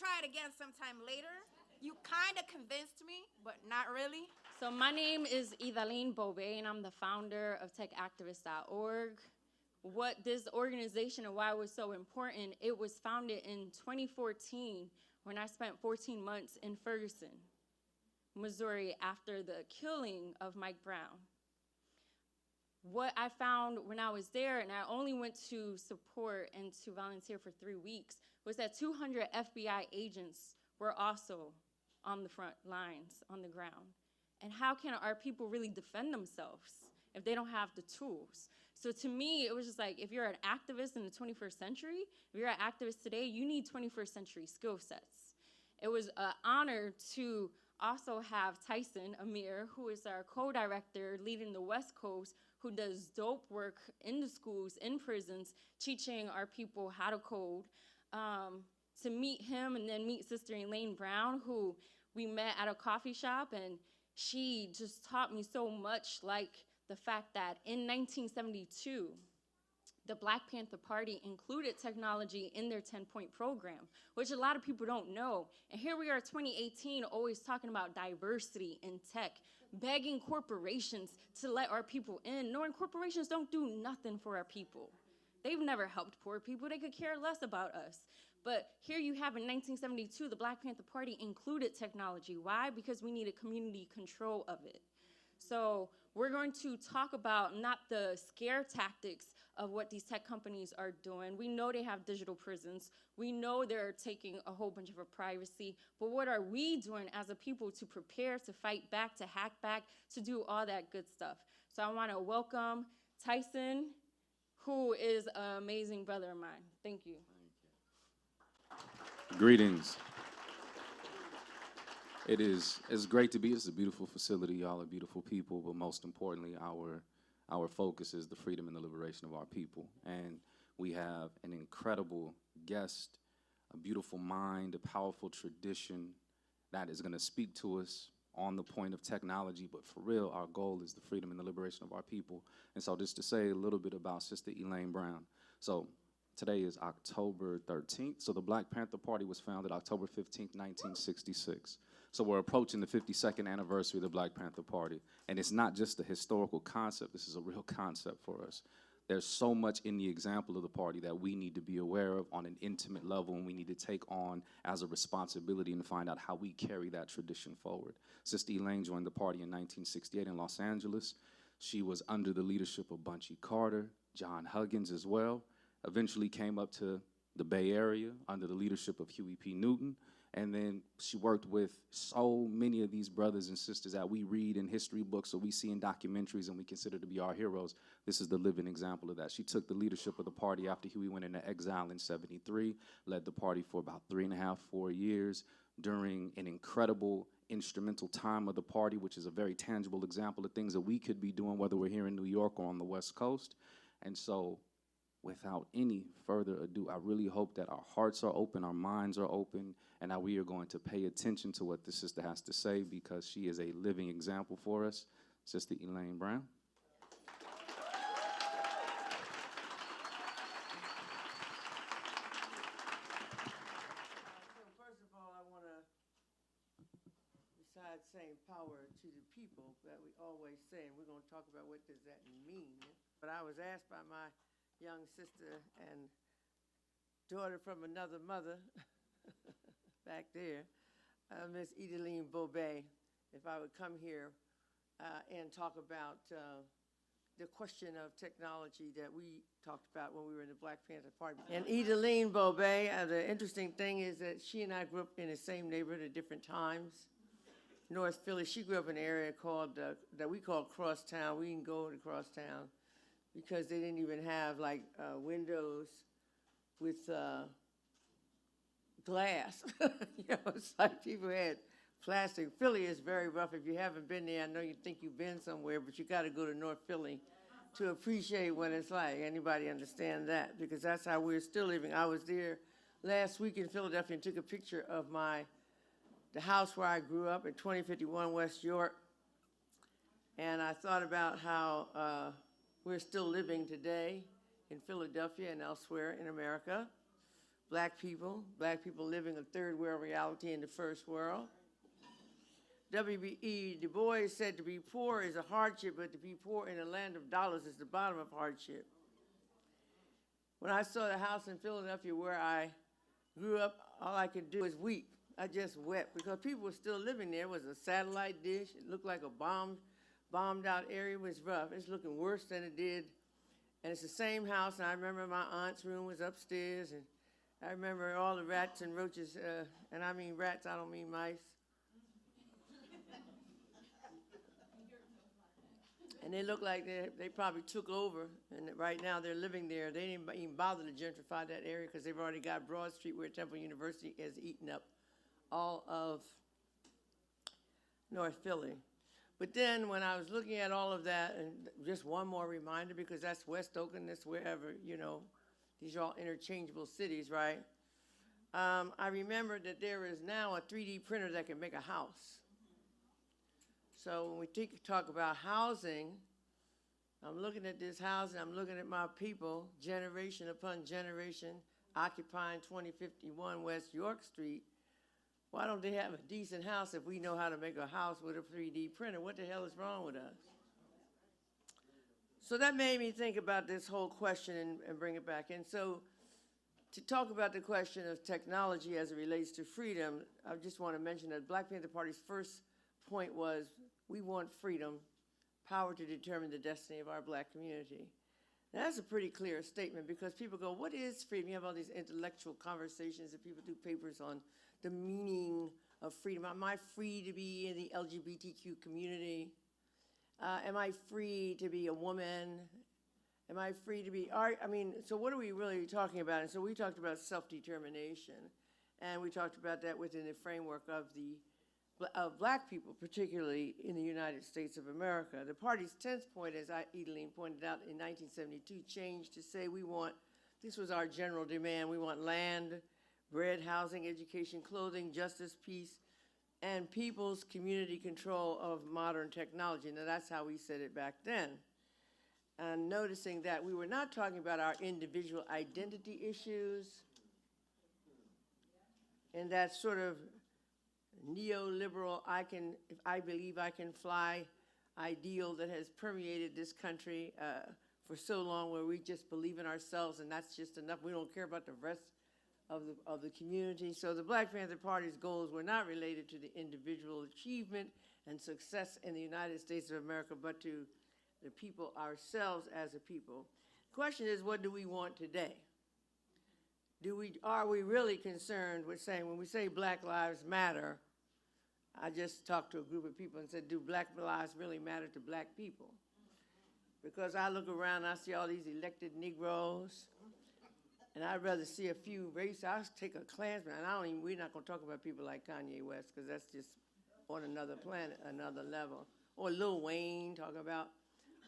try it again sometime later. You kind of convinced me, but not really. So my name is Idalin and I'm the founder of techactivist.org. What this organization and why it was so important, it was founded in 2014 when I spent 14 months in Ferguson, Missouri, after the killing of Mike Brown. What I found when I was there, and I only went to support and to volunteer for 3 weeks, was that 200 FBI agents were also on the front lines, on the ground. And how can our people really defend themselves if they don't have the tools? So to me, it was just like, if you're an activist in the 21st century, if you're an activist today, you need 21st century skill sets. It was an honor to also have Tyson Amir, who is our co-director leading the West Coast, who does dope work in the schools, in prisons, teaching our people how to code. To meet him and then meet Sister Elaine Brown, who we met at a coffee shop, and she just taught me so much, like the fact that in 1972, the Black Panther Party included technology in their 10-point program, which a lot of people don't know. And here we are, 2018, always talking about diversity in tech, begging corporations to let our people in, knowing corporations don't do nothing for our people. They've never helped poor people. They could care less about us. But here you have in 1972, the Black Panther Party included technology. Why? Because we needed community control of it. So we're going to talk about not the scare tactics of what these tech companies are doing. We know they have digital prisons. We know they're taking a whole bunch of our privacy. But what are we doing as a people to prepare, to fight back, to hack back, to do all that good stuff? So I want to welcome Tyson, who is an amazing brother of mine. Thank you. Greetings. It's great to be. It's a beautiful facility. Y'all are beautiful people, but most importantly, our focus is the freedom and the liberation of our people. And we have an incredible guest, a beautiful mind, a powerful tradition that is going to speak to us on the point of technology. But for real, our goal is the freedom and the liberation of our people. And so just to say a little bit about Sister Elaine Brown. So today is October 13th. So the Black Panther Party was founded October 15th, 1966. So we're approaching the 52nd anniversary of the Black Panther Party. And it's not just a historical concept. This is a real concept for us. There's so much in the example of the party that we need to be aware of on an intimate level, and we need to take on as a responsibility and find out how we carry that tradition forward. Sister Elaine joined the party in 1968 in Los Angeles. She was under the leadership of Bunchy Carter, John Huggins as well. Eventually came up to the Bay Area under the leadership of Huey P. Newton. And then she worked with so many of these brothers and sisters that we read in history books or we see in documentaries and we consider to be our heroes. This is the living example of that. She took the leadership of the party after Huey went into exile in '73, led the party for about 3.5, 4 years during an incredible instrumental time of the party, which is a very tangible example of things that we could be doing, whether we're here in New York or on the West Coast. And so without any further ado, I really hope that our hearts are open, our minds are open, and that we are going to pay attention to what this sister has to say because she is a living example for us. Sister Elaine Brown. First of all, I want to, besides saying power to the people that we always say, and we're going to talk about what does that mean. But I was asked by my young sister and daughter from another mother back there, Miss Idalin Bobe, if I would come here and talk about the question of technology that we talked about when we were in the Black Panther Party. And Idalin Bobe, the interesting thing is that she and I grew up in the same neighborhood at different times. North Philly, she grew up in an area called, that we call Crosstown. We didn't go to Crosstown because they didn't even have like windows with glass. You know, it's like people had plastic. Philly is very rough. If you haven't been there, I know you think you've been somewhere, but you got to go to North Philly to appreciate what it's like. Anybody understand that? Because that's how we're still living. I was there last week in Philadelphia and took a picture of the house where I grew up at 2051 West York. And I thought about how we're still living today in Philadelphia and elsewhere in America. black people living a third world reality in the first world. W.E. Du Bois said to be poor is a hardship, but to be poor in a land of dollars is the bottom of hardship. When I saw the house in Philadelphia where I grew up, all I could do was weep. I just wept because people were still living there. It was a satellite dish. It looked like a bombed out area. It was rough. It's looking worse than it did. And it's the same house, and I remember my aunt's room was upstairs, and I remember all the rats and roaches, and I mean rats, I don't mean mice. And they look like they probably took over, and right now they're living there. They didn't even bother to gentrify that area because they've already got Broad Street where Temple University has eaten up all of North Philly. But then when I was looking at all of that, and just one more reminder, because that's West Oakland, that's wherever, you know, these are all interchangeable cities, right? I remembered that there is now a 3D printer that can make a house. So when we talk about housing, I'm looking at this house and I'm looking at my people, generation upon generation, occupying 2051 West York Street. Why don't they have a decent house if we know how to make a house with a 3D printer? What the hell is wrong with us? So that made me think about this whole question and bring it back. And so to talk about the question of technology as it relates to freedom, I just want to mention that Black Panther Party's first point was we want freedom, power to determine the destiny of our black community. Now, that's a pretty clear statement because people go, what is freedom? You have all these intellectual conversations and people do papers on the meaning of freedom. Am I free to be in the LGBTQ community? Am I free to be a woman? Am I free to be art? I mean, so what are we really talking about? And so we talked about self-determination, and we talked about that within the framework of black people, particularly in the United States of America. The party's 10th point, as Idalin pointed out in 1972, changed to say we want, this was our general demand, we want land, bread, housing, education, clothing, justice, peace, and people's community control of modern technology. Now that's how we said it back then. And noticing that we were not talking about our individual identity issues and that sort of neoliberal, if I believe I can fly ideal that has permeated this country for so long, where we just believe in ourselves and that's just enough. We don't care about the rest of the community. So the Black Panther Party's goals were not related to the individual achievement and success in the United States of America, but to the people ourselves as a people. The question is, what do we want today? Are we really concerned with saying, when we say Black Lives Matter, I just talked to a group of people and said, do Black lives really matter to Black people? Because I look around and I see all these elected Negroes, and I'd rather see a few races. I'll take a Klansman, and we're not going to talk about people like Kanye West, because that's just on another planet, another level. Or Lil Wayne talking about,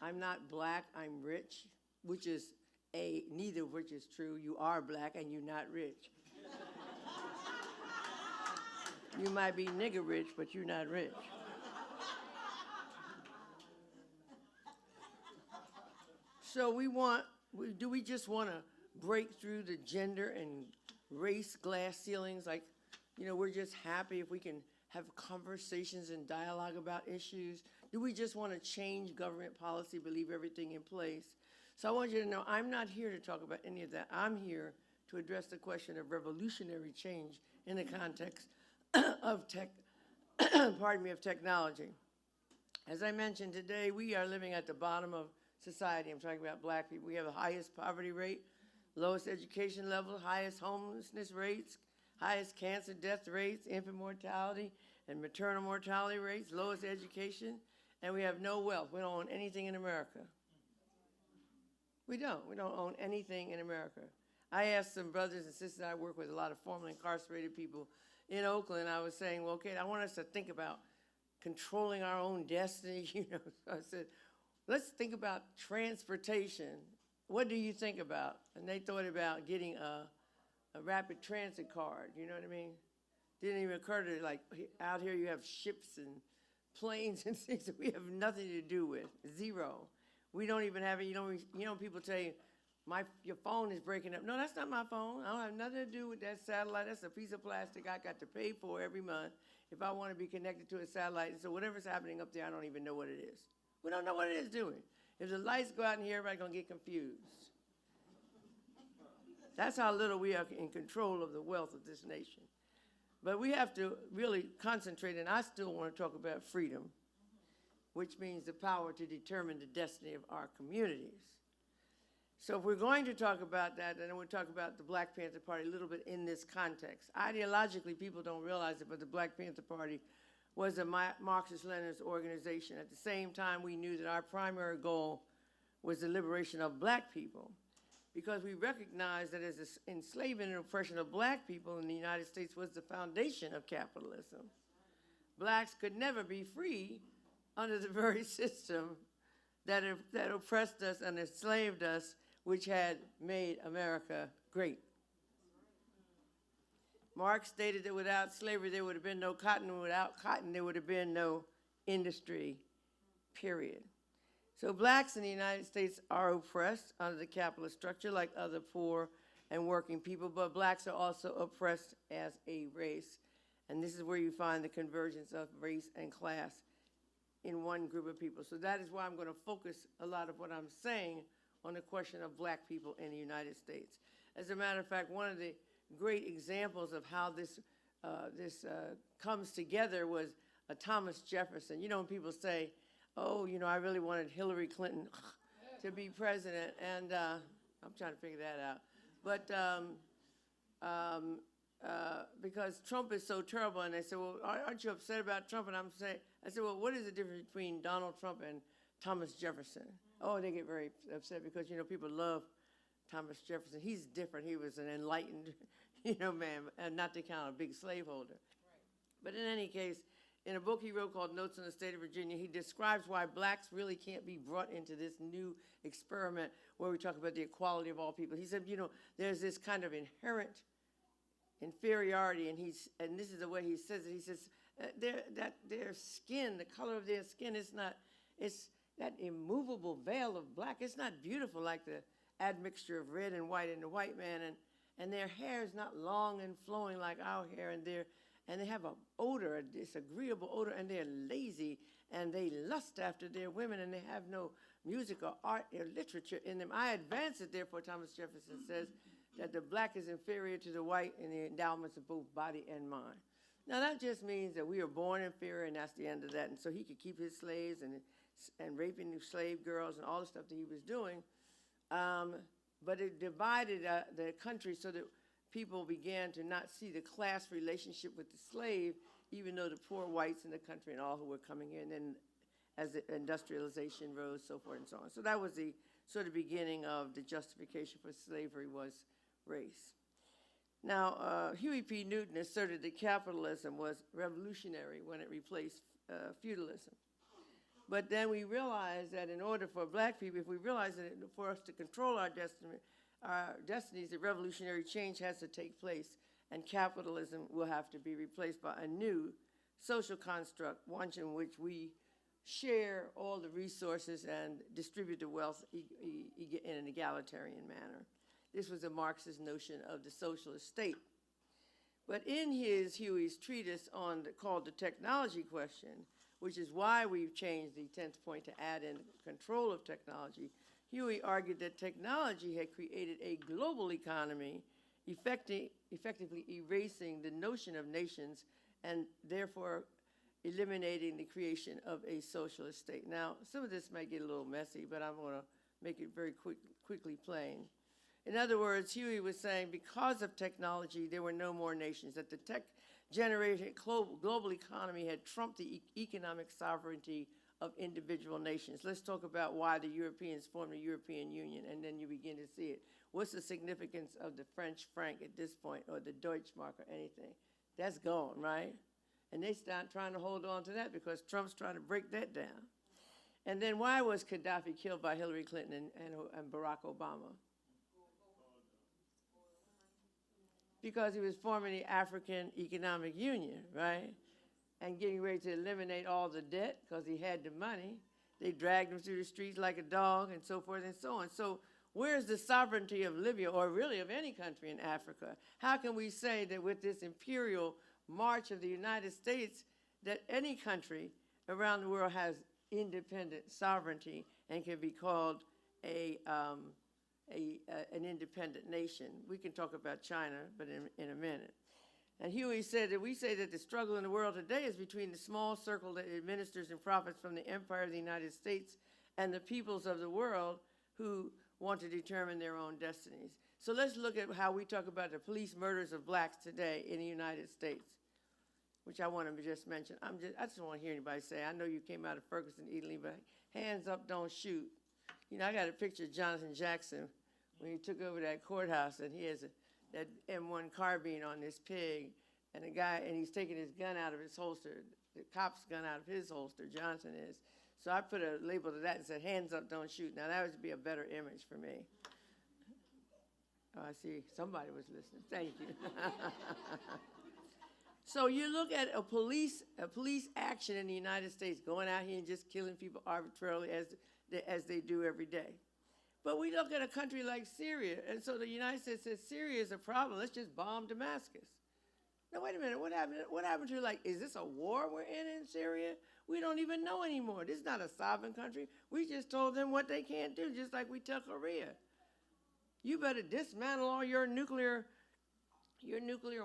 I'm not Black, I'm rich, which is neither of which is true. You are Black and you're not rich. You might be nigger rich, but you're not rich. So do we just want to break through the gender and race glass ceilings? Like, you know, we're just happy if we can have conversations and dialogue about issues. Do we just want to change government policy, believe everything in place? So I want you to know I'm not here to talk about any of that. I'm here to address the question of revolutionary change in the context of technology. As I mentioned today, we are living at the bottom of society. I'm talking about Black people. We have the highest poverty rate, lowest education level, highest homelessness rates, highest cancer death rates, infant mortality and maternal mortality rates, lowest education, and we have no wealth. We don't own anything in America. We don't own anything in America. I asked some brothers and sisters, I work with a lot of formerly incarcerated people in Oakland. I was saying, well, okay, I want us to think about controlling our own destiny. You know, so I said, let's think about transportation. What do you think about? And they thought about getting a rapid transit card, you know what I mean? Didn't even occur to, like, out here you have ships and planes and things that we have nothing to do with, zero. We don't even have it, you know, people tell you, your phone is breaking up. No, that's not my phone. I don't have nothing to do with that satellite. That's a piece of plastic I got to pay for every month if I want to be connected to a satellite. And so whatever's happening up there, I don't even know what it is. We don't know what it is doing. If the lights go out in here, everybody's going to get confused. That's how little we are in control of the wealth of this nation. But we have to really concentrate, and I still want to talk about freedom, which means the power to determine the destiny of our communities. So if we're going to talk about that, then we'll talk about the Black Panther Party a little bit in this context. Ideologically, people don't realize it, but the Black Panther Party was a Marxist-Leninist organization. At the same time, we knew that our primary goal was the liberation of black people, because we recognized that as the enslavement and oppression of black people in the United States was the foundation of capitalism. Blacks could never be free under the very system that oppressed us and enslaved us, which had made America great. Marx stated that without slavery, there would have been no cotton, and without cotton, there would have been no industry, period. So blacks in the United States are oppressed under the capitalist structure like other poor and working people, but blacks are also oppressed as a race. And this is where you find the convergence of race and class in one group of people. So that is why I'm going to focus a lot of what I'm saying on the question of black people in the United States. As a matter of fact, one of the great examples of how this comes together was Thomas Jefferson. You know, when people say, oh, you know, I really wanted Hillary Clinton to be president, and I'm trying to figure that out. But because Trump is so terrible, and they said, well, aren't you upset about Trump? And I said, well, what is the difference between Donald Trump and Thomas Jefferson? Oh, they get very upset because, you know, people love Thomas Jefferson. He's different. He was an enlightened, you know, man, and not to count a big slaveholder. Right. But in any case, in a book he wrote called Notes on the State of Virginia, he describes why blacks really can't be brought into this new experiment where we talk about the equality of all people. He said, you know, there's this kind of inherent inferiority, and this is the way he says it. He says their skin, the color of their skin is not, it's that immovable veil of black. It's not beautiful like the admixture of red and white in the white man, and their hair is not long and flowing like our hair, and they have an odor, a disagreeable odor, and they're lazy, and they lust after their women, and they have no music or art or literature in them. I advance it, therefore, Thomas Jefferson says, that the black is inferior to the white in the endowments of both body and mind. Now, that just means that we are born inferior, and that's the end of that. And so he could keep his slaves and raping the slave girls and all the stuff that he was doing. But it divided the country so that people began to not see the class relationship with the slave, even though the poor whites in the country and all who were coming in, and as the industrialization rose, so forth and so on. So that was the sort of beginning of the justification for slavery was race. Now, Huey P. Newton asserted that capitalism was revolutionary when it replaced feudalism. But then we realized that in order for black people, if we realize that for us to control our destinies, the revolutionary change has to take place, and capitalism will have to be replaced by a new social construct, one in which we share all the resources and distribute the wealth in an egalitarian manner. This was a Marxist notion of the socialist state. But in Huey's treatise called The Technology Question, which is why we've changed the 10th point to add in control of technology, Huey argued that technology had created a global economy, effectively erasing the notion of nations and therefore eliminating the creation of a socialist state. Now, some of this might get a little messy, but I'm going to make it very quickly plain. In other words, Huey was saying because of technology, there were no more nations, that the tech-generated global economy had trumped the economic sovereignty of individual nations. Let's talk about why the Europeans formed the European Union, and then you begin to see it. What's the significance of the French franc at this point, or the Deutschmark or anything? That's gone, right? And they start trying to hold on to that because Trump's trying to break that down. And then why was Gaddafi killed by Hillary Clinton and Barack Obama? Because he was forming the African Economic Union, right? And getting ready to eliminate all the debt because he had the money. They dragged him through the streets like a dog and so forth and so on. So Where's the sovereignty of Libya, or really of any country in Africa? How can we say that with this imperial march of the United States, that any country around the world has independent sovereignty and can be called an independent nation? We can talk about China, but in a minute. And Huey said that we say that the struggle in the world today is between the small circle that administers and profits from the empire of the United States and the peoples of the world who want to determine their own destinies. So let's look at how we talk about the police murders of blacks today in the United States, which I want to just mention. I just don't want to hear anybody say, I know you came out of Ferguson, Idalin, but hands up, don't shoot. You know, I got a picture of Jonathan Jackson when he took over that courthouse, and he has that M1 carbine on this pig, and he's taking his gun out of his holster, the cop's gun out of his holster, Johnson is. So I put a label to that and said, hands up, don't shoot. Now that would be a better image for me. Oh, I see somebody was listening. Thank you. So you look at a police action in the United States, going out here and just killing people arbitrarily as they do every day. But we look at a country like Syria, and so the United States says Syria is a problem. Let's just bomb Damascus. Now wait a minute. What happened to, like, is this a war we're in Syria? We don't even know anymore. This is not a sovereign country. We just told them what they can't do, just like we tell Korea. You better dismantle all your nuclear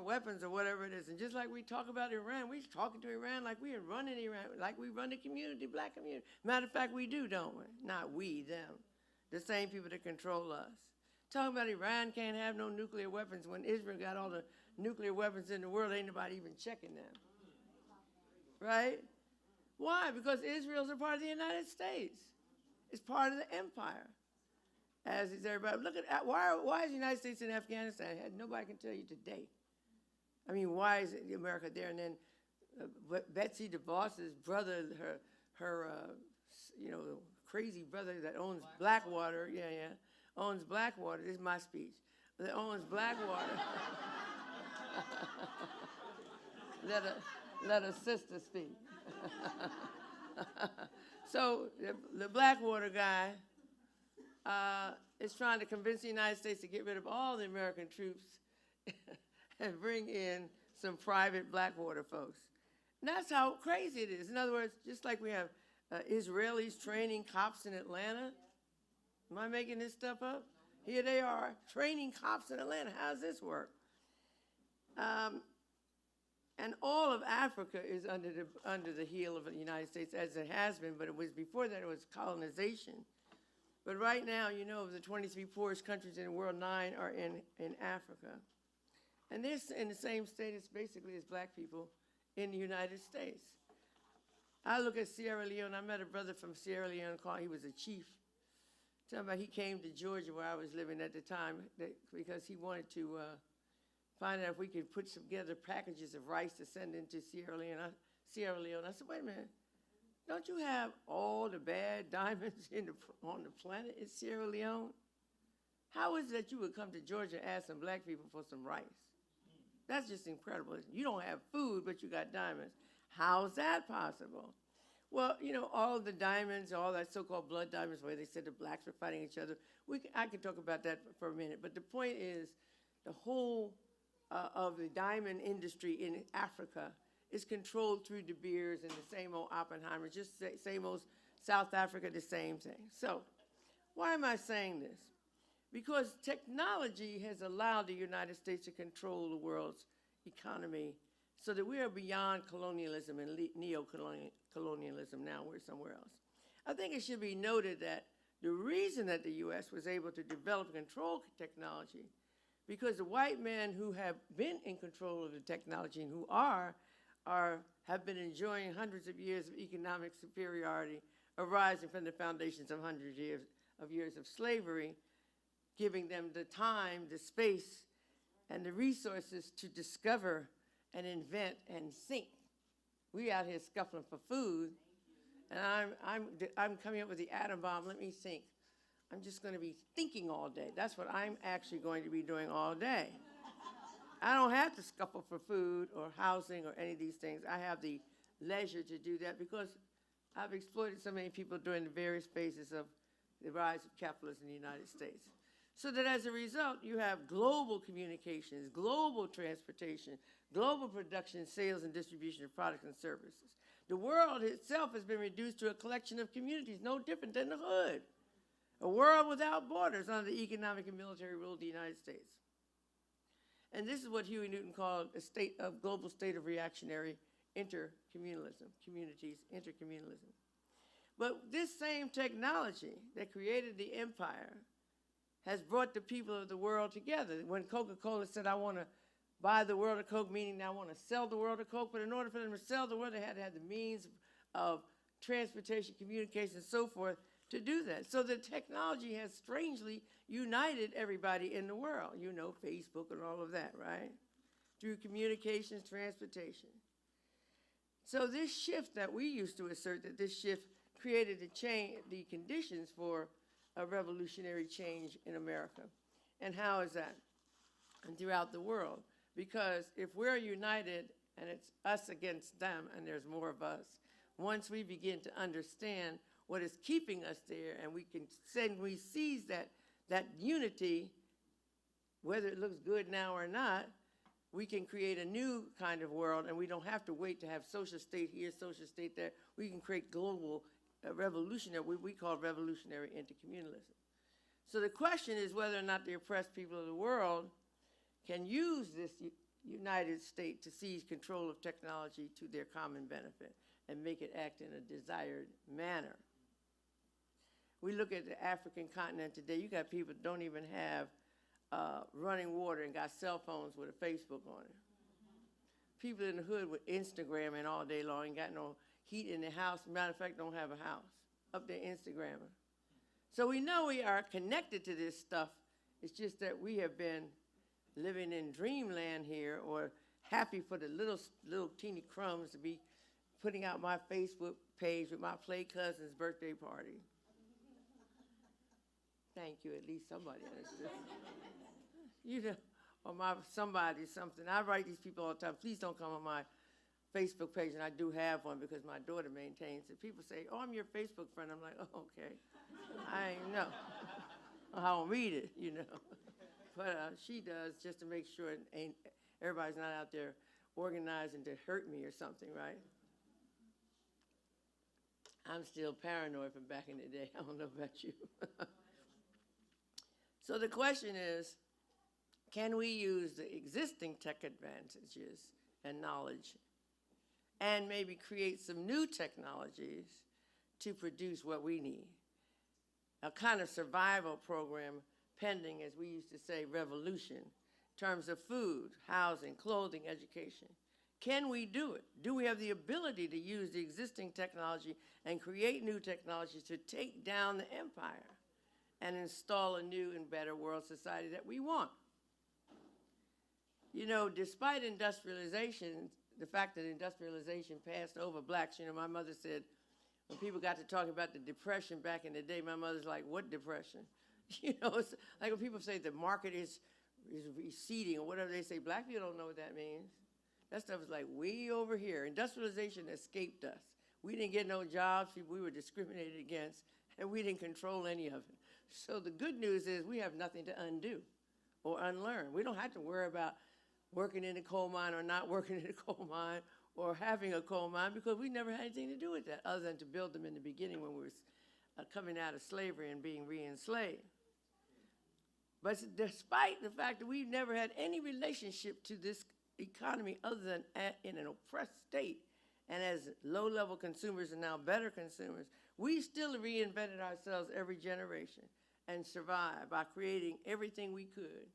weapons or whatever it is. And just like we talk about Iran, we're talking to Iran like we run in Iran, like we run the community, black community. Matter of fact, we do, don't we? Not we, them. The same people that control us. Talking about Iran can't have no nuclear weapons when Israel got all the nuclear weapons in the world, ain't nobody even checking them. Right? Why? Because Israel's a part of the United States. It's part of the empire. As is everybody. Look at why is the United States in Afghanistan? Nobody can tell you today. I mean, why is America there? And then Betsy DeVos's brother, her crazy brother that owns Blackwater, owns Blackwater. This is my speech. That owns Blackwater. let a sister speak. So the Blackwater guy is trying to convince the United States to get rid of all the American troops and bring in some private Blackwater folks. And that's how crazy it is. In other words, just like we have Israelis training cops in Atlanta. Am I making this stuff up? Here they are training cops in Atlanta. How does this work? And all of Africa is under the heel of the United States, as it has been, but it was before that, it was colonization. But right now, you know, of the 23 poorest countries in the world, 9 are in Africa. And they're in the same status, basically, as black people in the United States. I look at Sierra Leone. I met a brother from Sierra Leone, he was a chief. Talking about he came to Georgia, where I was living at the time, because he wanted to find out if we could put together packages of rice to send into Sierra Leone. I said, wait a minute. Don't you have all the bad diamonds on the planet in Sierra Leone? How is it that you would come to Georgia and ask some black people for some rice? That's just incredible. You don't have food, but you got diamonds. How's that possible? Well, you know, all the diamonds, all that so-called blood diamonds, where they said the blacks were fighting each other. I could talk about that for a minute. But the point is, the whole of the diamond industry in Africa is controlled through De Beers and the same old Oppenheimer, just same old South Africa, the same thing. So why am I saying this? Because technology has allowed the United States to control the world's economy so that we are beyond colonialism and neo-colonialism now. We're somewhere else. I think it should be noted that the reason that the U.S. was able to develop and control technology, because the white men who have been in control of the technology and who have been enjoying hundreds of years of economic superiority arising from the foundations of hundreds of years of slavery, giving them the time, the space, and the resources to discover and invent and think. We out here scuffling for food, and I'm coming up with the atom bomb. Let me think. I'm just going to be thinking all day. That's what I'm actually going to be doing all day. I don't have to scuffle for food or housing or any of these things. I have the leisure to do that because I've exploited so many people during the various phases of the rise of capitalism in the United States. So that as a result, you have global communications, global transportation, global production, sales, and distribution of products and services. The world itself has been reduced to a collection of communities, no different than the hood. A world without borders under the economic and military rule of the United States. And this is what Huey Newton called a global state of reactionary intercommunalism, intercommunalism. But this same technology that created the empire has brought the people of the world together. When Coca-Cola said, I want to buy the world of Coke, meaning I want to sell the world of Coke, but in order for them to sell the world, they had to have the means of transportation, communication, and so forth to do that. So the technology has strangely united everybody in the world. You know, Facebook and all of that, right? Through communications, transportation. So this shift that we used to assert, that this shift created the conditions for a revolutionary change in America. And how is that? And throughout the world. Because if we're united and it's us against them and there's more of us, once we begin to understand what is keeping us there and we seize that unity, whether it looks good now or not, we can create a new kind of world, and we don't have to wait to have social state here, social state there. We can create global revolutionary, what we call revolutionary intercommunalism. So the question is whether or not the oppressed people of the world can use this United States to seize control of technology to their common benefit and make it act in a desired manner. We look at the African continent today, you got people that don't even have running water and got cell phones with a Facebook on it. People in the hood with Instagramming all day long, ain't got no heat in their house. Matter of fact, don't have a house. Up there Instagramming. So we know we are connected to this stuff. It's just that we have been living in dreamland here, or happy for the little teeny crumbs to be putting out my Facebook page with my play cousin's birthday party. Thank you, at least somebody understood. You know, or something. I write these people all the time, please don't come on my Facebook page, and I do have one because my daughter maintains it. People say, oh, I'm your Facebook friend. I'm like, oh, okay. I ain't know. I don't read it, you know. But she does, just to make sure everybody's not out there organizing to hurt me or something, right? I'm still paranoid from back in the day. I don't know about you. So the question is, can we use the existing tech advantages and knowledge and maybe create some new technologies to produce what we need? A kind of survival program pending, as we used to say, revolution, in terms of food, housing, clothing, education. Can we do it? Do we have the ability to use the existing technology and create new technologies to take down the empire and install a new and better world society that we want? You know, despite industrialization, the fact that industrialization passed over blacks, you know, my mother said, when people got to talking about the Depression back in the day, my mother's like, what depression? You know, it's like when people say the market is receding or whatever they say, black people don't know what that means. That stuff is like way over here. Industrialization escaped us. We didn't get no jobs, we were discriminated against, and we didn't control any of it. So the good news is we have nothing to undo or unlearn. We don't have to worry about working in a coal mine or not working in a coal mine or having a coal mine, because we never had anything to do with that other than to build them in the beginning when we were coming out of slavery and being re-enslaved. But despite the fact that we've never had any relationship to this economy other than in an oppressed state, and as low-level consumers and now better consumers, we still reinvented ourselves every generation and survived by creating everything we could.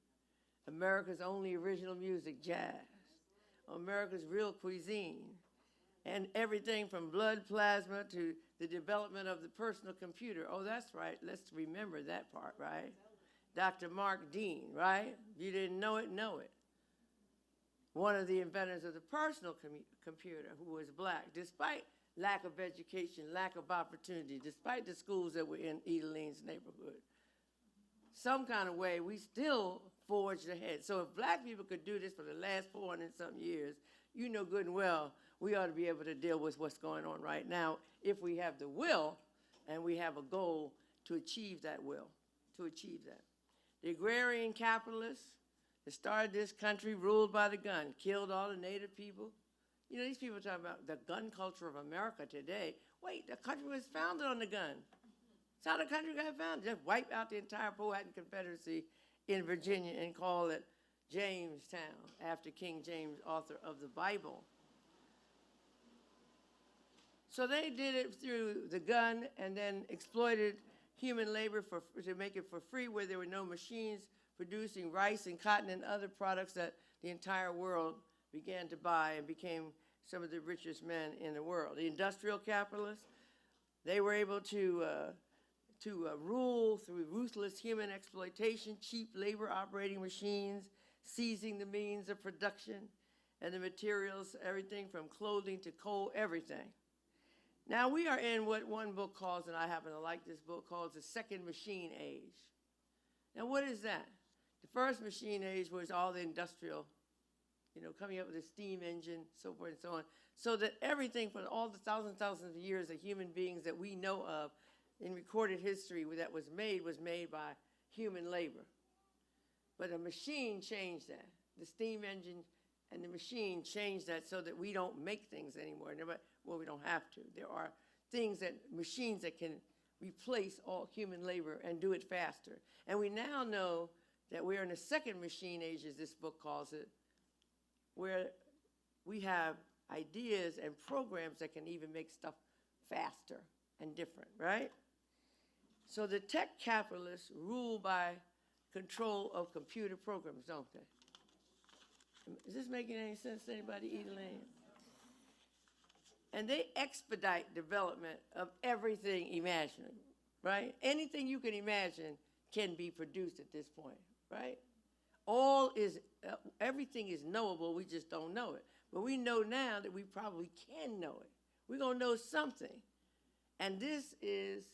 America's only original music, jazz. America's real cuisine. And everything from blood plasma to the development of the personal computer. Oh, that's right. Let's remember that part, right? Dr. Mark Dean, right? If you didn't know it, know it. One of the inventors of the personal computer, who was black, despite lack of education, lack of opportunity, despite the schools that were in Idaline's neighborhood. Some kind of way, we still forged ahead. So if black people could do this for the last 400-something years, you know good and well, we ought to be able to deal with what's going on right now if we have the will and we have a goal to achieve that will, to achieve that. The agrarian capitalists that started this country ruled by the gun, killed all the native people. You know, these people talk about the gun culture of America today. Wait, the country was founded on the gun. That's how the country got founded. Just wipe out the entire Powhatan Confederacy in Virginia and call it Jamestown, after King James, author of the Bible. So they did it through the gun and then exploited human labor to make it for free, where there were no machines producing rice and cotton and other products that the entire world began to buy and became some of the richest men in the world. The industrial capitalists, they were able to rule through ruthless human exploitation, cheap labor operating machines, seizing the means of production and the materials, everything from clothing to coal, everything. Now we are in what one book calls, and I happen to like this book, calls the second machine age. Now what is that? The first machine age was all the industrial, you know, coming up with a steam engine, so forth and so on, so that everything for all the thousands of years of human beings that we know of in recorded history that was made by human labor. But a machine changed that. The steam engine and the machine changed that so that we don't make things anymore. Well, we don't have to. There are things that, machines that can replace all human labor and do it faster. And we now know that we're in the second machine age, as this book calls it, where we have ideas and programs that can even make stuff faster and different, right? So the tech capitalists rule by control of computer programs, don't they? Is this making any sense to anybody, Idalin? And they expedite development of everything imaginable, right? Anything you can imagine can be produced at this point, right? Everything is knowable, we just don't know it. But we know now that we probably can know it. We're gonna know something. And this is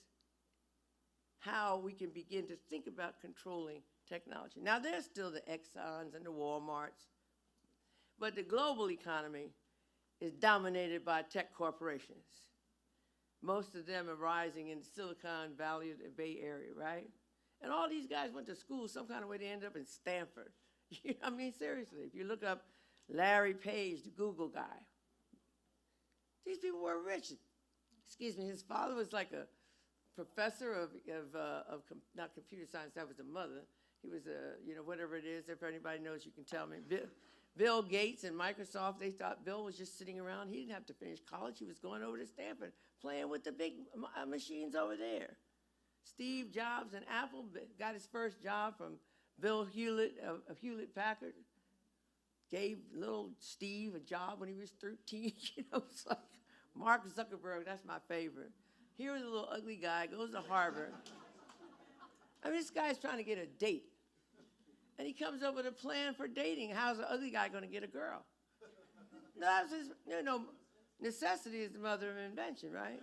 how we can begin to think about controlling technology. Now there's still the Exxons and the Walmarts, but the global economy is dominated by tech corporations. Most of them are rising in Silicon Valley, the Bay Area, right? And all these guys went to school some kind of way, they ended up in Stanford. I mean, seriously, if you look up Larry Page, the Google guy, these people were rich. Excuse me, his father was like a professor of not computer science, that was the mother. He was you know, whatever it is, if anybody knows, you can tell me. Bill Gates and Microsoft, they thought Bill was just sitting around. He didn't have to finish college. He was going over to Stanford, playing with the big machines over there. Steve Jobs and Apple got his first job from Bill Hewlett of Hewlett-Packard. Gave little Steve a job when he was 13. You know, it's like Mark Zuckerberg, that's my favorite. Here was a little ugly guy, goes to Harvard. I mean, this guy's trying to get a date. And he comes up with a plan for dating. How's the ugly guy going to get a girl? No, that's his, you know, necessity is the mother of invention, right?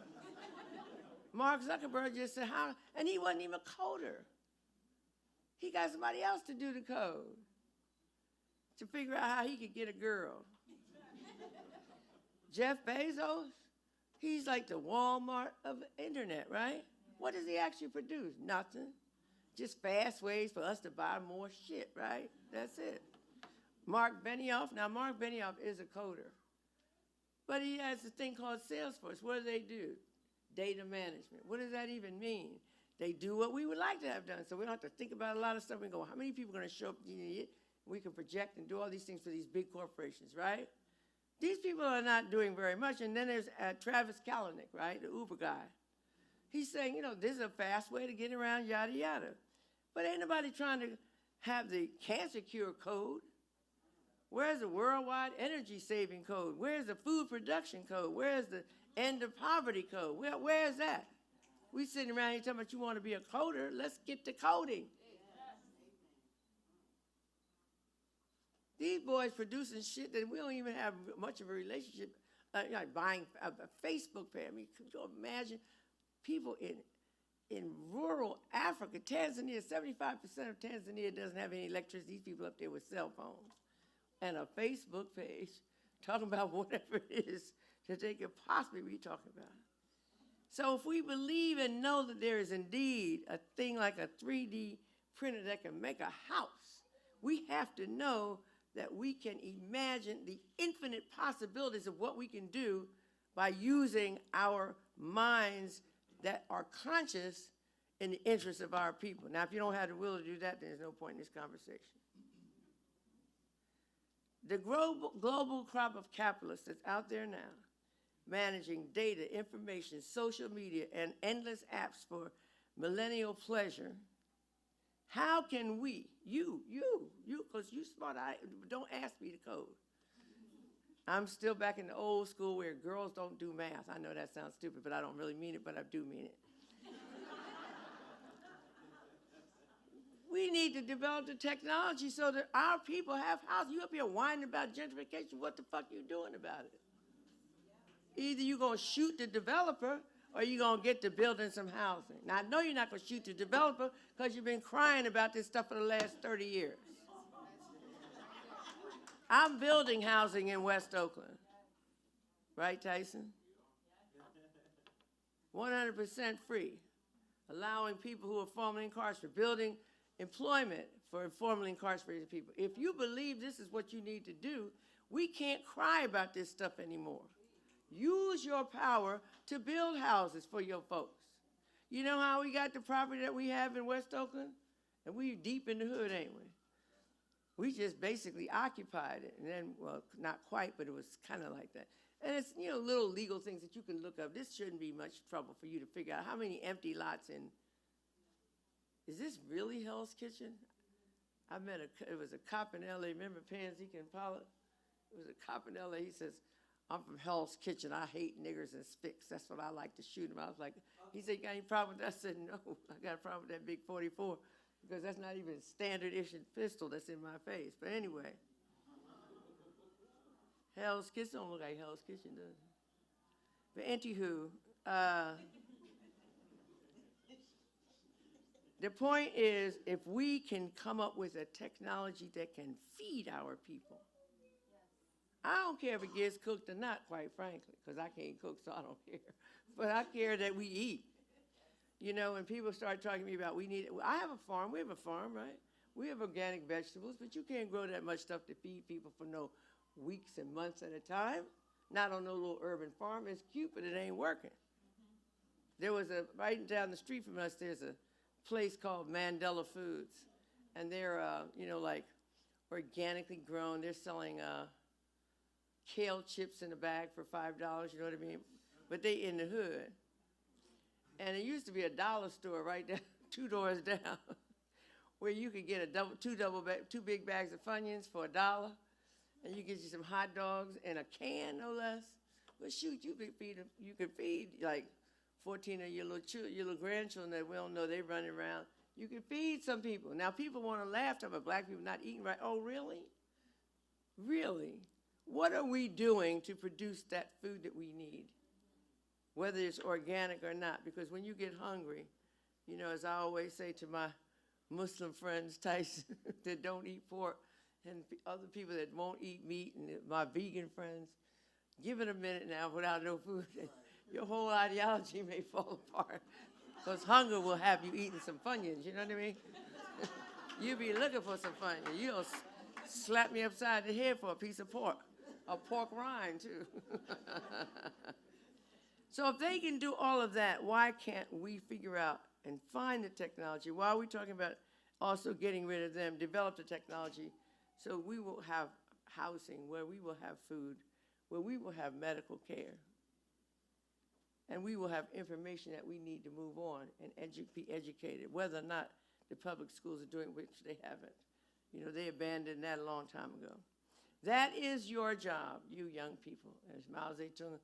Mark Zuckerberg just said, how, and he wasn't even a coder. He got somebody else to do the code to figure out how he could get a girl. Jeff Bezos, he's like the Walmart of the internet, right? What does he actually produce? Nothing. Just fast ways for us to buy more shit, right? That's it. Mark Benioff, now Mark Benioff is a coder, but he has a thing called Salesforce. What do? Data management. What does that even mean? They do what we would like to have done, so we don't have to think about a lot of stuff. We go, how many people are going to show up? We can project and do all these things for these big corporations, right? These people are not doing very much. And then there's Travis Kalanick, right, the Uber guy. He's saying, you know, this is a fast way to get around, yada, yada. But ain't nobody trying to have the cancer cure code. Where's the worldwide energy saving code? Where's the food production code? Where's the end of poverty code? Where's that? We sitting around here talking about you want to be a coder. Let's get to coding. These boys producing shit that we don't even have much of a relationship, like buying a Facebook page. I mean, could you imagine people in rural Africa, Tanzania, 75% of Tanzania doesn't have any electricity. These people up there with cell phones and a Facebook page talking about whatever it is that they could possibly be talking about. So if we believe and know that there is indeed a thing like a 3D printer that can make a house. We have to know that we can imagine the infinite possibilities of what we can do by using our minds that are conscious in the interest of our people. Now, if you don't have the will to do that, then there's no point in this conversation. The global crop of capitalists that's out there now, managing data, information, social media, and endless apps for millennial pleasure, how can we, you, because you smart, don't ask me to code. I'm still back in the old school where girls don't do math. I know that sounds stupid, but I don't really mean it, but I do mean it. We need to develop the technology so that our people have houses. You up here whining about gentrification, what the fuck you doing about it? Either you're going to shoot the developer or you're going to get to building some housing. Now, I know you're not going to shoot the developer because you've been crying about this stuff for the last 30 years. I'm building housing in West Oakland. Right, Tyson? 100% free. Allowing people who are formerly incarcerated, building employment for formerly incarcerated people. If you believe this is what you need to do, we can't cry about this stuff anymore. Use your power to build houses for your folks. You know how we got the property that we have in West Oakland? And we deep in the hood, ain't we? We just basically occupied it. And then, well, not quite, but it was kind of like that. And it's, you know, little legal things that you can look up. This shouldn't be much trouble for you to figure out how many empty lots in. Is this really Hell's Kitchen? I met it was a cop in L.A. Remember Pansy and Pollock? It was a cop in L.A. He says, I'm from Hell's Kitchen. I hate niggers and spicks. That's what I like to shoot them. I was like, he said, you got any problem with that? I said, no, I got a problem with that big 44 because that's not even a standard issue pistol that's in my face. But anyway, Hell's Kitchen don't look like Hell's Kitchen, does it? But anywho, the point is, if we can come up with a technology that can feed our people, I don't care if it gets cooked or not, quite frankly, because I can't cook, so I don't care. But I care that we eat. You know, when people start talking to me about I have a farm, we have a farm, right? We have organic vegetables, but you can't grow that much stuff to feed people for no weeks and months at a time. Not on no little urban farm. It's cute, but it ain't working. There was right down the street from us, there's a place called Mandela Foods. And they're, you know, like organically grown. They're selling kale chips in a bag for $5, you know what I mean? But they in the hood. And it used to be a dollar store right down, 2 doors down, where you could get two big bags of Funyuns for $1, and you get you some hot dogs and a can, no less. But shoot, you could feed like 14 of your little grandchildren that we don't know they running around. You can feed some people. Now people want to laugh about black people not eating right. Oh, really? Really? What are we doing to produce that food that we need? Whether it's organic or not, because when you get hungry, you know, as I always say to my Muslim friends, Tyson, that don't eat pork, and other people that won't eat meat, and my vegan friends, give it a minute now without no food. Your whole ideology may fall apart, because hunger will have you eating some Funyuns, you know what I mean? You'll be looking for some Funyuns. You'll slap me upside the head for a piece of pork, a pork rind, too. So if they can do all of that, why can't we figure out and find the technology? Why are we talking about also getting rid of them, develop the technology so we will have housing, where we will have food, where we will have medical care, and we will have information that we need to move on and be educated, whether or not the public schools are doing, which they haven't. You know, they abandoned that a long time ago. That is your job, you young people, as Mao Zedong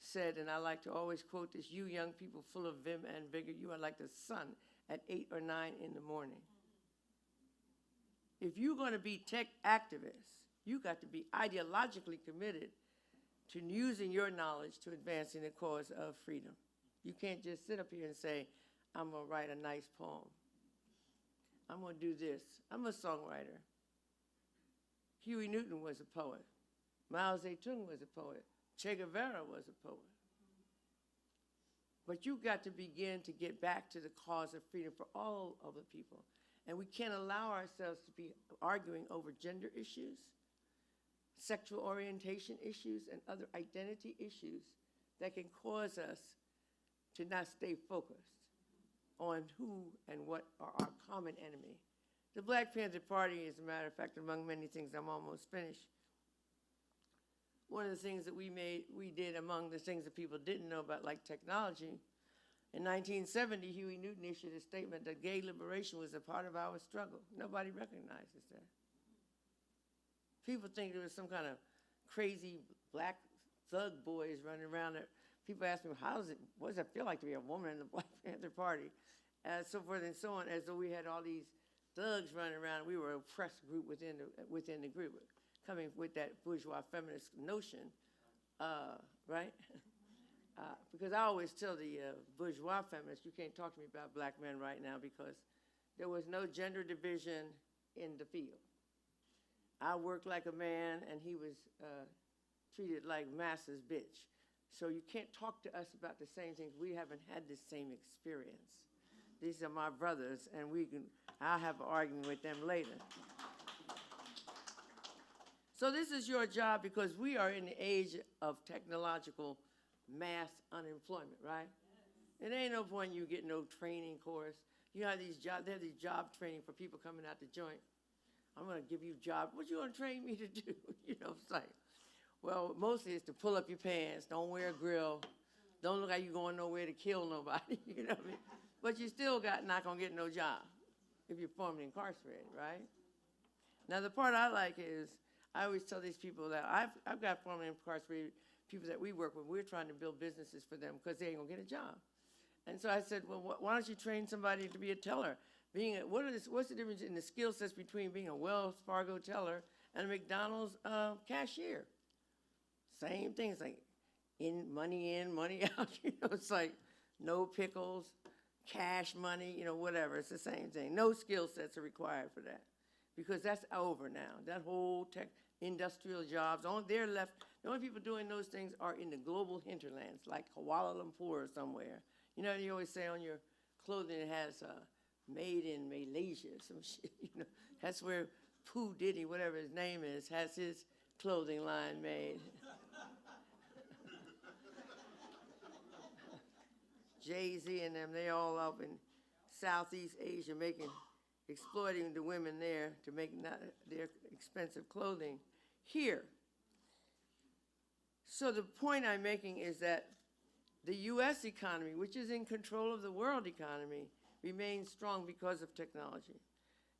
said, and I like to always quote this, you young people full of vim and vigor, you are like the sun at 8 or 9 in the morning. If you're going to be tech activists, you got to be ideologically committed to using your knowledge to advancing the cause of freedom. You can't just sit up here and say, I'm going to write a nice poem. I'm going to do this. I'm a songwriter. Huey Newton was a poet. Mao Zedong was a poet. Che Guevara was a poet. But you've got to begin to get back to the cause of freedom for all of the people. And we can't allow ourselves to be arguing over gender issues, sexual orientation issues, and other identity issues that can cause us to not stay focused on who and what are our common enemy. The Black Panther Party, as a matter of fact, among many things, I'm almost finished. One of the things that we did among the things that people didn't know about, like technology, in 1970, Huey Newton issued a statement that gay liberation was a part of our struggle. Nobody recognizes that. People think there was some kind of crazy black thug boys running around there. People ask me, what does it feel like to be a woman in the Black Panther Party? So forth and so on, as though we had all these thugs running around. We were an oppressed group within the group, coming with that bourgeois feminist notion, right? Because I always tell the bourgeois feminists, you can't talk to me about black men right now because there was no gender division in the field. I worked like a man, and he was treated like masses bitch. So you can't talk to us about the same things. We haven't had the same experience. These are my brothers, and I'll have an argument with them later. So this is your job, because we are in the age of technological mass unemployment, right? It ain't no point in you getting no training course. You have these they have these job training for people coming out the joint. I'm gonna give you a job. What you gonna train me to do? You know, it's like, well, mostly it's to pull up your pants, don't wear a grill, don't look like you're going nowhere to kill nobody, you know what I mean? But you still not gonna get no job if you're formerly incarcerated, right? Now the part I like is, I always tell these people that I've got formerly incarcerated people that we work with. We're trying to build businesses for them because they ain't gonna get a job. And so I said, well, why don't you train somebody to be a teller? What's the difference in the skill sets between being a Wells Fargo teller and a McDonald's cashier? Same thing. It's like money in, money out. You know, it's like no pickles, cash money, you know, whatever. It's the same thing. No skill sets are required for that, because that's over now. That whole industrial jobs, the only people doing those things are in the global hinterlands, like Kuala Lumpur or somewhere. You know, you always say on your clothing it has made in Malaysia, some shit, you know. That's where Pooh Diddy, whatever his name is, has his clothing line made. Jay-Z and them, they all up in Southeast Asia exploiting the women there to make their expensive clothing here. So the point I'm making is that the U.S. economy, which is in control of the world economy, remains strong because of technology.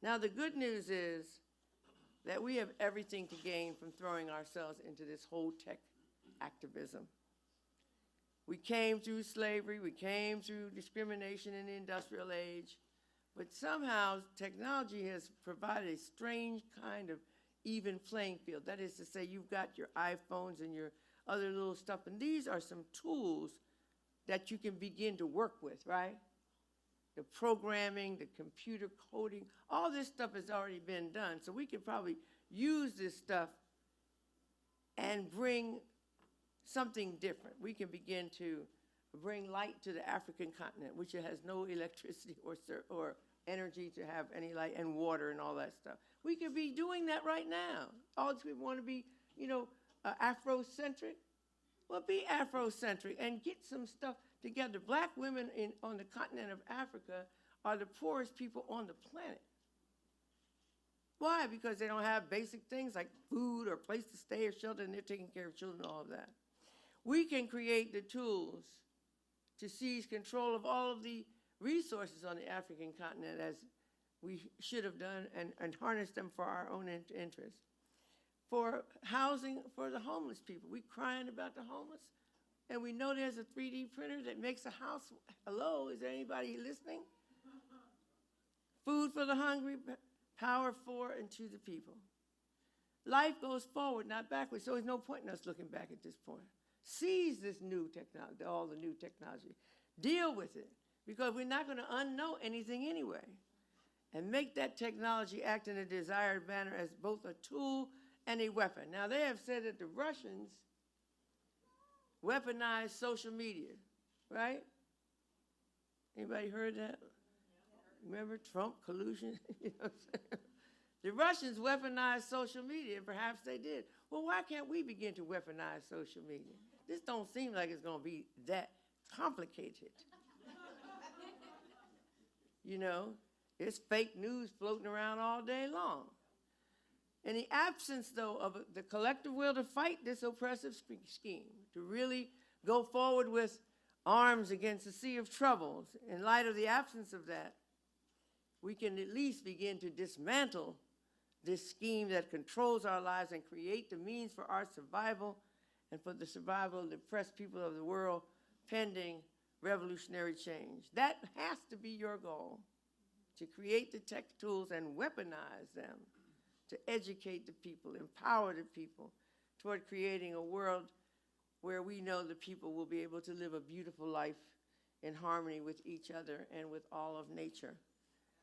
Now, the good news is that we have everything to gain from throwing ourselves into this whole tech activism. We came through slavery, we came through discrimination in the industrial age, but somehow technology has provided a strange kind of even playing field. That is to say, you've got your iPhones and your other little stuff, and these are some tools that you can begin to work with, right? The programming, the computer coding, all this stuff has already been done. So we can probably use this stuff and bring something different. We can begin to bring light to the African continent, which has no electricity or energy to have any light, and water and all that stuff. We could be doing that right now. All these people want to be, you know, Afrocentric. Well, be Afrocentric and get some stuff together. Black women on the continent of Africa are the poorest people on the planet. Why? Because they don't have basic things like food or place to stay or shelter, and they're taking care of children, all of that. We can create the tools to seize control of all of the resources on the African continent, as we should have done, and harness them for our own interest. For housing for the homeless people. We're crying about the homeless, and we know there's a 3D printer that makes a house. Hello, is there anybody listening? Food for the hungry, power for and to the people. Life goes forward, not backwards, so there's no point in us looking back at this point. Seize this new technology, all the new technology. Deal with it, because we're not going to unknow anything anyway. And make that technology act in a desired manner as both a tool and a weapon. Now, they have said that the Russians weaponized social media, right? Anybody heard that? Remember Trump collusion? You know what I'm saying? The Russians weaponized social media, and perhaps they did. Well, why can't we begin to weaponize social media? This don't seem like it's going to be that complicated. You know, it's fake news floating around all day long. In the absence, though, of the collective will to fight this oppressive scheme, to really go forward with arms against a sea of troubles, in light of the absence of that, we can at least begin to dismantle this scheme that controls our lives and create the means for our survival and for the survival of the oppressed people of the world pending revolutionary change. That has to be your goal, to create the tech tools and weaponize them, to educate the people, empower the people toward creating a world where we know the people will be able to live a beautiful life in harmony with each other and with all of nature.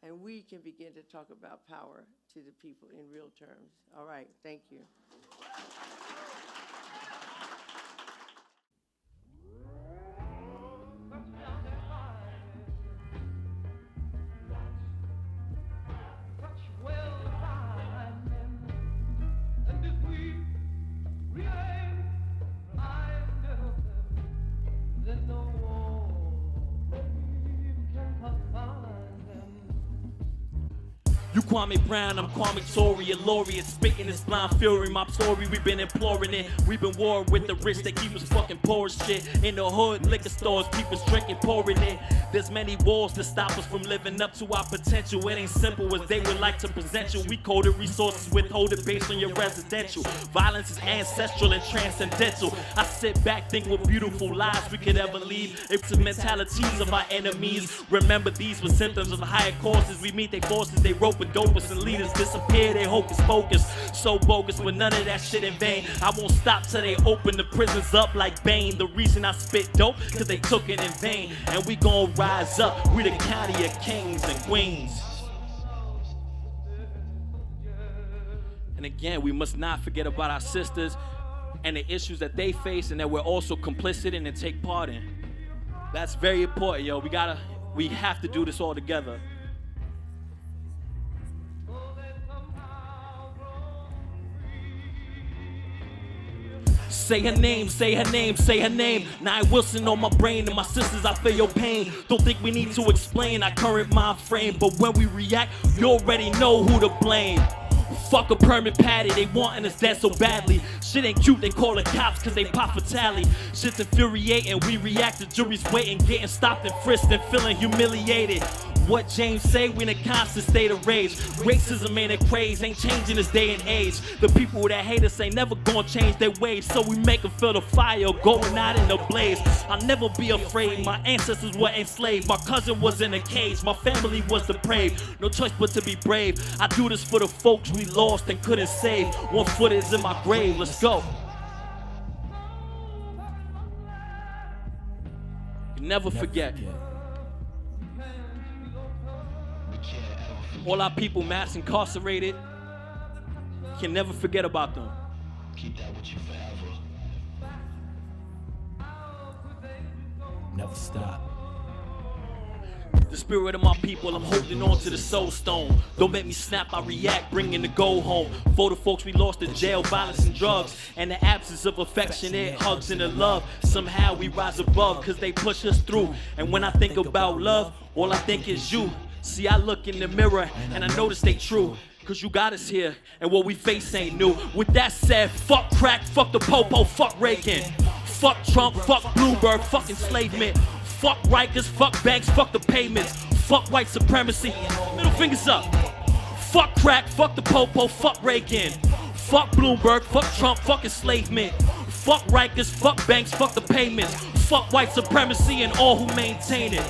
And we can begin to talk about power to the people in real terms. All right, thank you. You Kwame Brown, I'm Kwame Tori, a laureate, spitting this blind fury. My story, we've been imploring it. We've been warring with the rich, they keep us fucking poor as shit. In the hood, liquor stores, keep us drinking, pouring it. There's many walls to stop us from living up to our potential. It ain't simple as they would like to present you. We coded resources, withhold it based on your residential. Violence is ancestral and transcendental. I sit back, think what beautiful lives we could ever lead. It's the mentalities of our enemies. Remember, these were symptoms of higher causes. We meet their forces, they rope with dopers and leaders disappear, they hocus pocus. So bogus, but none of that shit in vain. I won't stop till they open the prisons up like Bane. The reason I spit dope, cause they took it in vain. And we gon' rise up, we the county of kings and queens. And again, we must not forget about our sisters and the issues that they face and that we're also complicit in and take part in. That's very important, yo. We have to do this all together. Say her name, say her name, say her name. Nye Wilson on my brain, and my sisters, I feel your pain. Don't think we need to explain our current mind frame, but when we react, you already know who to blame. Fuck a permit patty, they wantin' us dead so badly. Shit ain't cute, they call the cops cause they pop for tally. Shit's infuriating, we react, the jury's waiting, getting stopped and frisked and feeling humiliated. What James say, we in a constant state of rage. Racism ain't a craze, ain't changing this day and age. The people that hate us ain't never gonna change their ways, so we make them feel the fire going out in the blaze. I'll never be afraid, my ancestors were enslaved. My cousin was in a cage, my family was depraved. No choice but to be brave. I do this for the folks we lost and couldn't save. 1 foot is in my grave, let's go. You never forget. All our people mass incarcerated, can never forget about them. Keep that with you forever. Never stop. The spirit of my people, I'm holding on to the soul stone. Don't make me snap, I react, bringing the gold home. For the folks we lost to jail, violence and drugs, and the absence of affectionate hugs and the love. Somehow we rise above, cause they push us through. And when I think about love, all I think is you. See, I look in the mirror and I notice they true. Cause you got us here, and what we face ain't new. With that said, fuck crack, fuck the popo, fuck Reagan. Fuck Trump, fuck Bloomberg, fuck enslavement. Fuck Rikers, fuck banks, fuck the payments. Fuck white supremacy, middle fingers up. Fuck crack, fuck the popo, fuck Reagan. Fuck Bloomberg, fuck Trump, fuck enslavement. Fuck Rikers, fuck banks, fuck the payments. Fuck white supremacy and all who maintain it.